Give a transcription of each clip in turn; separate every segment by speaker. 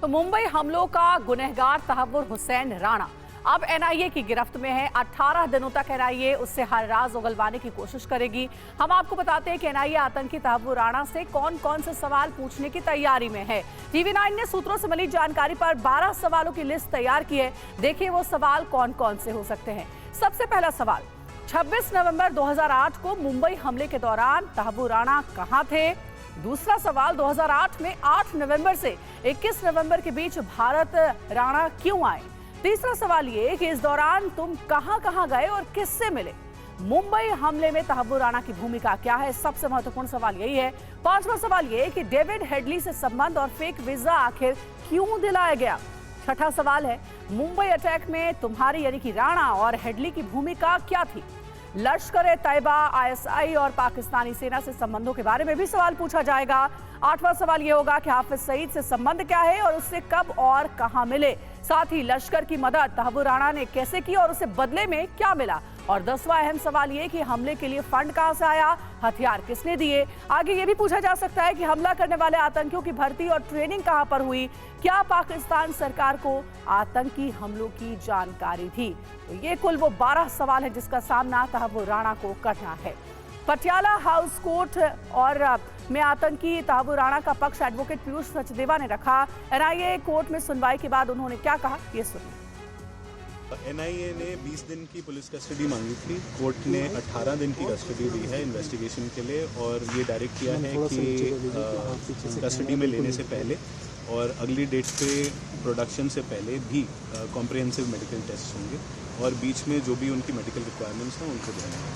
Speaker 1: तो मुंबई हमलों का गुनहगार तहव्वुर हुसैन राणा अब एनआईए की गिरफ्त में है। 18 दिनों तक एनआईए उससे हर राज उगलवाने की कोशिश करेगी। हम आपको बताते हैं कि एनआईए आतंकी तहव्वुर राणा से कौन कौन से सवाल पूछने की तैयारी में है। टीवी9 ने सूत्रों से मिली जानकारी पर 12 सवालों की लिस्ट तैयार की है। देखिए वो सवाल कौन कौन से हो सकते हैं। सबसे पहला सवाल, 26 नवंबर 2008 को मुंबई हमले के दौरान तहव्वुर राणा कहां थे? दूसरा सवाल, 2008 में 8 नवंबर से 21 नवंबर के बीच भारत राणा क्यों आए? तीसरा सवाल ये कि इस दौरान तुम कहां गए और किससे मिले? मुंबई हमले में तहव्वुर राणा की भूमिका क्या है? सबसे महत्वपूर्ण सवाल यही है। पांचवा सवाल ये कि डेविड हेडली से संबंध और फेक वीजा आखिर क्यों दिलाया गया? छठा सवाल है, मुंबई अटैक में तुम्हारी यानी कि राणा और हेडली की भूमिका क्या थी? लश्कर-ए-तैयबा, आईएसआई और पाकिस्तानी सेना से संबंधों के बारे में भी सवाल पूछा जाएगा। आठवां सवाल यह होगा कि हाफिज सईद से संबंध क्या है और उससे कब और कहां मिले? साथ ही लश्कर की मदद तहव्वुर राणा ने कैसे की और उसे बदले में क्या मिला? और 10वां अहम सवाल ये कि हमले के लिए फंड कहां से आया, हथियार किसने दिए? आगे ये भी पूछा जा सकता है कि हमला करने वाले आतंकियों की भर्ती और ट्रेनिंग कहां पर हुई? क्या पाकिस्तान सरकार को आतंकी हमलों की जानकारी थी? तो ये कुल वो 12 सवाल है जिसका सामना तहव्वुर राणा को करना है। पटियाला हाउस कोर्ट और में आतंकी तहव्वुर राणा का पक्ष एडवोकेट पीयूष सचदेवा ने रखा। एनआईए कोर्ट में सुनवाई के बाद उन्होंने क्या कहा, ये सुनिए।
Speaker 2: एनआईए ने 20 दिन की पुलिस कस्टडी मांगी थी। कोर्ट ने 18 दिन की कस्टडी दी है इन्वेस्टिगेशन के लिए और ये डायरेक्ट किया है कि कस्टडी में लेने से पहले और अगली डेट पे प्रोडक्शन से पहले भी कॉम्प्रिहेंसिव मेडिकल टेस्ट होंगे और बीच में जो भी उनकी मेडिकल रिक्वायरमेंट्स हैं उनको देंगे।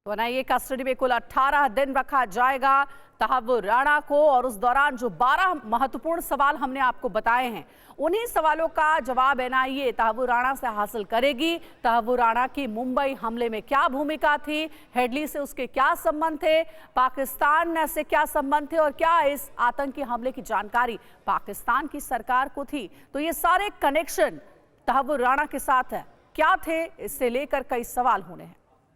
Speaker 1: तो एनआईए कस्टडी में कुल 18 दिन रखा जाएगा तहव्वुर राणा को और उस दौरान जो 12 महत्वपूर्ण सवाल हमने आपको बताए हैं उन्हीं सवालों का जवाब एनआईए तहव्वुर राणा से हासिल करेगी। तहव्वुर राणा की मुंबई हमले में क्या भूमिका थी, हेडली से उसके क्या संबंध थे, पाकिस्तान से क्या संबंध थे और क्या इस आतंकी हमले की जानकारी पाकिस्तान की सरकार को थी? तो ये सारे कनेक्शन तहव्वुर राणा के साथ क्या थे, इससे लेकर कई सवाल होने हैं।